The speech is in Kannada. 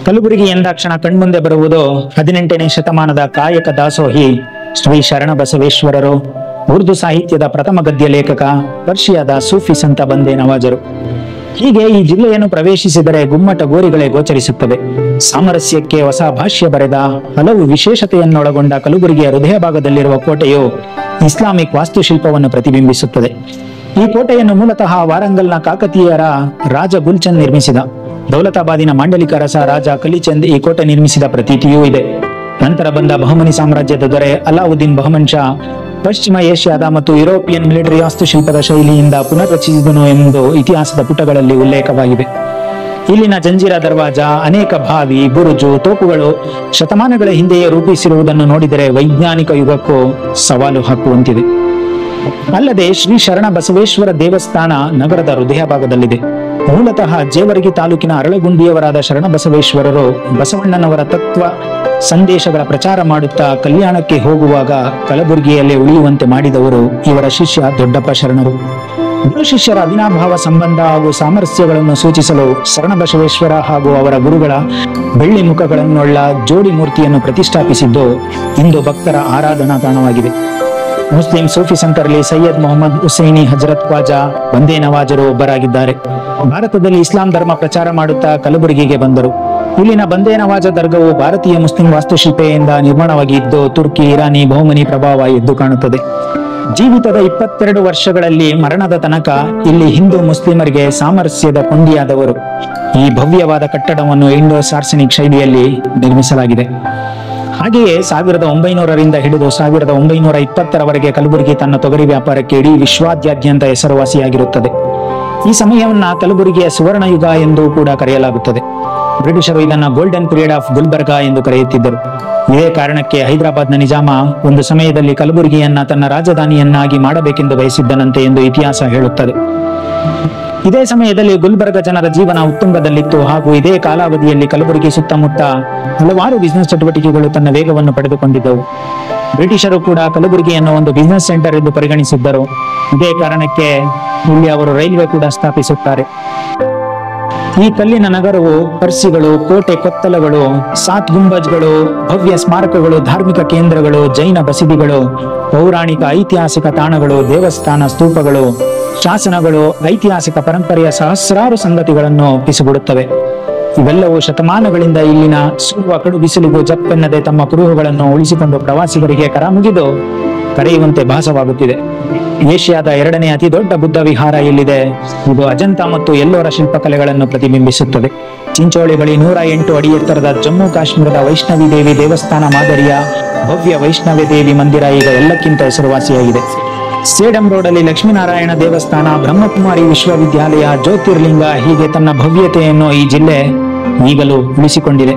ಕಲಬುರಗಿ ಎಂದಾಕ್ಷಣ ಕಣ್ಮುಂದೆ ಬರುವುದು 18ನೇ ಶತಮಾನದ ಕಾಯಕ ದಾಸೋಹಿ ಶ್ರೀ ಶರಣಬಸವೇಶ್ವರರು, ಉರ್ದು ಸಾಹಿತ್ಯದ ಪ್ರಥಮ ಗದ್ಯ ಲೇಖಕ, ಪರ್ಷಿಯಾದ ಸೂಫಿ ಸಂತ ಬಂದೇ ನವಾಜರು. ಹೀಗೆ ಈ ಜಿಲ್ಲೆಯನ್ನು ಪ್ರವೇಶಿಸಿದರೆ ಗುಮ್ಮಟ ಗೋರಿಗಳೇ ಗೋಚರಿಸುತ್ತವೆ. ಸಾಮರಸ್ಯಕ್ಕೆ ಹೊಸ ಭಾಷ್ಯ ಬರೆದ ಹಲವು ವಿಶೇಷತೆಯನ್ನೊಳಗೊಂಡ ಕಲಬುರಗಿಯ ಹೃದಯ ಭಾಗದಲ್ಲಿರುವ ಕೋಟೆಯು ಇಸ್ಲಾಮಿಕ್ ವಾಸ್ತುಶಿಲ್ಪವನ್ನು ಪ್ರತಿಬಿಂಬಿಸುತ್ತದೆ. ಈ ಕೋಟೆಯನ್ನು ಮೂಲತಃ ವಾರಂಗಲ್ನ ಕಾಕತೀಯರ ರಾಜ ಗುಲ್ಚಂದ್ ನಿರ್ಮಿಸಿದ. ದೌಲತಾಬಾದಿನ ಮಾಂಡಲಿಕ ರಸ ರಾಜ ಕಲಿಚಂದ್ ಈ ಕೋಟೆ ನಿರ್ಮಿಸಿದ ಪ್ರತೀತಿಯೂ ಇದೆ. ನಂತರ ಬಂದ ಬಹುಮನಿ ಸಾಮ್ರಾಜ್ಯದ ದೊರೆ ಅಲಾವುದ್ದೀನ್ ಬಹುಮನ್ ಶಾ ಪಶ್ಚಿಮ ಏಷ್ಯಾದ ಮತ್ತು ಯುರೋಪಿಯನ್ ಮಿಲಿಟರಿ ವಾಸ್ತುಶಿಲ್ಪದ ಶೈಲಿಯಿಂದ ಪುನರ್ರಚಿಸಿದನು ಎಂದು ಇತಿಹಾಸದ ಪುಟಗಳಲ್ಲಿ ಉಲ್ಲೇಖವಾಗಿದೆ. ಇಲ್ಲಿನ ಜಂಜೀರಾ ದರ್ವಾಜ, ಅನೇಕ ಬಾವಿ, ಬುರುಜು, ತೋಪುಗಳು ಶತಮಾನಗಳ ಹಿಂದೆಯೇ ರೂಪಿಸಿರುವುದನ್ನು ನೋಡಿದರೆ ವೈಜ್ಞಾನಿಕ ಯುಗಕ್ಕೂ ಸವಾಲು ಹಾಕುವಂತಿದೆ. ಅಲ್ಲದೆ ಶ್ರೀ ಶರಣ ಬಸವೇಶ್ವರ ದೇವಸ್ಥಾನ ನಗರದ ಹೃದಯ ಭಾಗದಲ್ಲಿದೆ. ಮೂಲತಃ ಜೇವರ್ಗಿ ತಾಲೂಕಿನ ಅರಳಗುಂದಿಯವರಾದ ಶರಣ ಬಸವೇಶ್ವರರು ಬಸವಣ್ಣನವರ ತತ್ವ ಸಂದೇಶಗಳ ಪ್ರಚಾರ ಮಾಡುತ್ತಾ ಕಲ್ಯಾಣಕ್ಕೆ ಹೋಗುವಾಗ ಕಲಬುರಗಿಯಲ್ಲೇ ಉಳಿಯುವಂತೆ ಮಾಡಿದವರು ಇವರ ಶಿಷ್ಯ ದೊಡ್ಡಪ್ಪ ಶರಣರು. ಗುರು ಶಿಷ್ಯರ ಅವಿನಾಭಾವ ಸಂಬಂಧ ಹಾಗೂ ಸಾಮರಸ್ಯಗಳನ್ನು ಸೂಚಿಸಲು ಶರಣ ಬಸವೇಶ್ವರ ಹಾಗೂ ಅವರ ಗುರುಗಳ ಬೆಳ್ಳಿ ಮುಖಗಳನ್ನುಳ್ಳ ಜೋಡಿ ಮೂರ್ತಿಯನ್ನು ಪ್ರತಿಷ್ಠಾಪಿಸಿದ್ದು ಇಂದು ಭಕ್ತರ ಆರಾಧನಾ ತಾಣವಾಗಿದೆ. ಮುಸ್ಲಿಂ ಸೂಫಿ ಸಂತರಲ್ಲಿ ಸೈಯದ್ ಮೊಹಮ್ಮದ್ ಹುಸೈನಿ ಹಜರತ್ ಖ್ವಾಜಾ ಬಂದೇ ನವಾಜರು ಒಬ್ಬರಾಗಿದ್ದಾರೆ. ಭಾರತದಲ್ಲಿ ಇಸ್ಲಾಂ ಧರ್ಮ ಪ್ರಚಾರ ಮಾಡುತ್ತಾ ಕಲಬುರಗಿಗೆ ಬಂದರು. ಇಲ್ಲಿನ ಬಂದೇ ನವಾಜ ದರ್ಗವು ಭಾರತೀಯ ಮುಸ್ಲಿಂ ವಾಸ್ತುಶಿಲ್ಪೆಯಿಂದ ನಿರ್ಮಾಣವಾಗಿದ್ದು ತುರ್ಕಿ, ಇರಾನಿ, ಬಹುಮನಿ ಪ್ರಭಾವ ಎದ್ದು ಕಾಣುತ್ತದೆ. ಜೀವಿತದ 22 ವರ್ಷಗಳಲ್ಲಿ ಮರಣದ ತನಕ ಇಲ್ಲಿ ಹಿಂದೂ ಮುಸ್ಲಿಮರಿಗೆ ಸಾಮರಸ್ಯದ ಕೊಂಡಿಯಾದವರು. ಈ ಭವ್ಯವಾದ ಕಟ್ಟಡವನ್ನು ಇಂಡೋ ಸಾರ್ಸನಿಕ್ ಶೈಲಿಯಲ್ಲಿ ನಿರ್ಮಿಸಲಾಗಿದೆ. ಹಾಗೆಯೇ 1900ರಿಂದ ಹಿಡಿದು 1920ರವರೆಗೆ ಕಲಬುರಗಿ ತನ್ನ ತೊಗರಿ ವ್ಯಾಪಾರಕ್ಕೆ ಇಡೀ ವಿಶ್ವಾದ್ಯಂತ ಹೆಸರುವಾಸಿಯಾಗಿರುತ್ತದೆ. ಈ ಸಮಯವನ್ನ ಕಲಬುರಗಿಯ ಸುವರ್ಣ ಯುಗ ಎಂದು ಕೂಡ ಕರೆಯಲಾಗುತ್ತದೆ. ಬ್ರಿಟಿಷರು ಇದನ್ನ ಗೋಲ್ಡನ್ ಪೀರಿಯಡ್ ಆಫ್ ಗುಲ್ಬರ್ಗಾ ಎಂದು ಕರೆಯುತ್ತಿದ್ದರು. ಇದೇ ಕಾರಣಕ್ಕೆ ಹೈದರಾಬಾದ್ನ ನಿಜಾಮ ಒಂದು ಸಮಯದಲ್ಲಿ ಕಲಬುರಗಿಯನ್ನ ತನ್ನ ರಾಜಧಾನಿಯನ್ನಾಗಿ ಮಾಡಬೇಕೆಂದು ಬಯಸಿದ್ದನಂತೆ ಎಂದು ಇತಿಹಾಸ ಹೇಳುತ್ತದೆ. ಇದೇ ಸಮಯದಲ್ಲಿ ಗುಲ್ಬರ್ಗ ಜನರ ಜೀವನ ಉತ್ತುಂಗದಲ್ಲಿತ್ತು ಹಾಗೂ ಇದೇ ಕಾಲಾವಧಿಯಲ್ಲಿ ಕಲಬುರಗಿ ಸುತ್ತಮುತ್ತ ಹಲವಾರು ಬಿಸಿನೆಸ್ ಚಟುವಟಿಕೆಗಳು ತನ್ನ ವೇಗವನ್ನು ಪಡೆದುಕೊಂಡಿದ್ದವು. ಬ್ರಿಟಿಷರು ಕೂಡ ಕಲಬುರಗಿಯನ್ನು ಒಂದು ಬಿಸಿನೆಸ್ ಸೆಂಟರ್ ಎಂದು ಪರಿಗಣಿಸಿದ್ದರು. ಇದೇ ಕಾರಣಕ್ಕೆ ಇಲ್ಲಿ ಅವರು ರೈಲ್ವೆ ಕೂಡ ಸ್ಥಾಪಿಸುತ್ತಾರೆ. ಈ ಕಲ್ಲಿನ ನಗರವು ಪರ್ಸಿಗಳು, ಕೋಟೆ ಕೊತ್ತಲಗಳು, ಸಾತ್ ಗುಂಬಜ್ಗಳು, ಭವ್ಯ ಸ್ಮಾರಕಗಳು, ಧಾರ್ಮಿಕ ಕೇಂದ್ರಗಳು, ಜೈನ ಬಸದಿಗಳು, ಪೌರಾಣಿಕ ಐತಿಹಾಸಿಕ ತಾಣಗಳು, ದೇವಸ್ಥಾನ, ಸ್ತೂಪಗಳು, ಶಾಸನಗಳು, ಐತಿಹಾಸಿಕ ಪರಂಪರೆಯ ಸಹಸ್ರಾರು ಸಂಗತಿಗಳನ್ನು ಪಿಸುಗುಡುತ್ತವೆ. ಇವೆಲ್ಲವೂ ಶತಮಾನಗಳಿಂದ ಇಲ್ಲಿನ ಸುಡುವ ಕಡು ಬಿಸಿಲಿಗೂ ಜಪ್ಪೆನ್ನದೆ ತಮ್ಮ ಕುರುಹುಗಳನ್ನು ಉಳಿಸಿಕೊಂಡು ಪ್ರವಾಸಿಗರಿಗೆ ಕರಮುಗಿದು ಕರೆಯುವಂತೆ ಭಾಸವಾಗುತ್ತಿದೆ. ಏಷ್ಯಾದ 2ನೇ ಅತಿ ದೊಡ್ಡ ಬುದ್ಧ ವಿಹಾರ ಇಲ್ಲಿದೆ. ಇದು ಅಜಂತ ಮತ್ತು ಎಲ್ಲೋರ ಶಿಲ್ಪಕಲೆಗಳನ್ನು ಪ್ರತಿಬಿಂಬಿಸುತ್ತದೆ. ಚಿಂಚೋಳಿ ಬಳಿ 108 ಅಡಿ ಎತ್ತರದ ಜಮ್ಮು ಕಾಶ್ಮೀರದ ವೈಷ್ಣವಿ ದೇವಿ ದೇವಸ್ಥಾನ ಮಾದರಿಯ ಭವ್ಯ ವೈಷ್ಣವಿ ದೇವಿ ಮಂದಿರ ಈಗ ಎಲ್ಲಕ್ಕಿಂತ ಹೆಸರುವಾಸಿಯಾಗಿದೆ. ಸೇಡಂ ರೋಡಲ್ಲಿ ಲಕ್ಷ್ಮೀನಾರಾಯಣ ದೇವಸ್ಥಾನ, ಬ್ರಹ್ಮಕುಮಾರಿ ವಿಶ್ವವಿದ್ಯಾಲಯ, ಜ್ಯೋತಿರ್ಲಿಂಗ ಹೀಗೆ ತನ್ನ ಭವ್ಯತೆಯನ್ನು ಈ ಜಿಲ್ಲೆ ಈಗಲೂ ಉಳಿಸಿಕೊಂಡಿದೆ.